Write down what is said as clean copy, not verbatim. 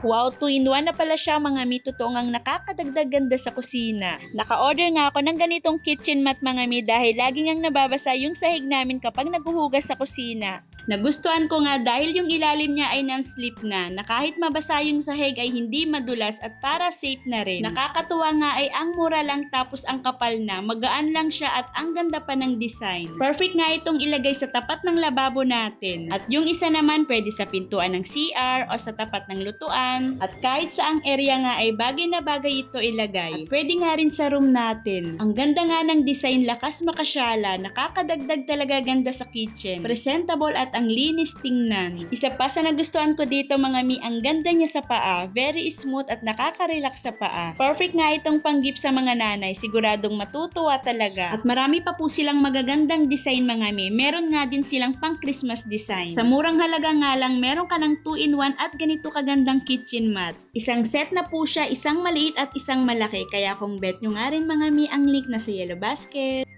Wow, 2-in-1 na pala siya mga mi, totoo ngang nakakadagdag ganda sa kusina. Naka-order nga ako ng ganitong kitchen mat mga mi dahil lagi ngang nababasa yung sahig namin kapag naghuhugas sa kusina. Nagustuhan ko nga dahil yung ilalim niya ay non-slip na kahit mabasa yung sahig ay hindi madulas at para safe na rin. Nakakatuwa nga ay ang mura lang tapos ang kapal na, magaan lang siya at ang ganda pa ng design. Perfect nga itong ilagay sa tapat ng lababo natin. At yung isa naman pwede sa pintuan ng CR o sa tapat ng lutuan. At kahit saang area nga ay bagay na bagay ito ilagay. At pwede nga rin sa room natin. Ang ganda nga ng design, lakas makasyala, nakakadagdag talaga ganda sa kitchen. Presentable at ang linis tingnan. Isa pa sa nagustuhan ko dito mga mi, ang ganda niya sa paa. Very smooth at nakaka-relax sa paa. Perfect nga itong pang-gift sa mga nanay. Siguradong matutuwa talaga. At marami pa po silang magagandang design mga mi. Meron nga din silang pang Christmas design. Sa murang halaga nga lang, meron ka ng 2-in-1 at ganito kagandang kitchen mat. Isang set na po siya, isang maliit at isang malaki. Kaya kung bet nyo nga rin mga mi ang link na sa Yellow Basket.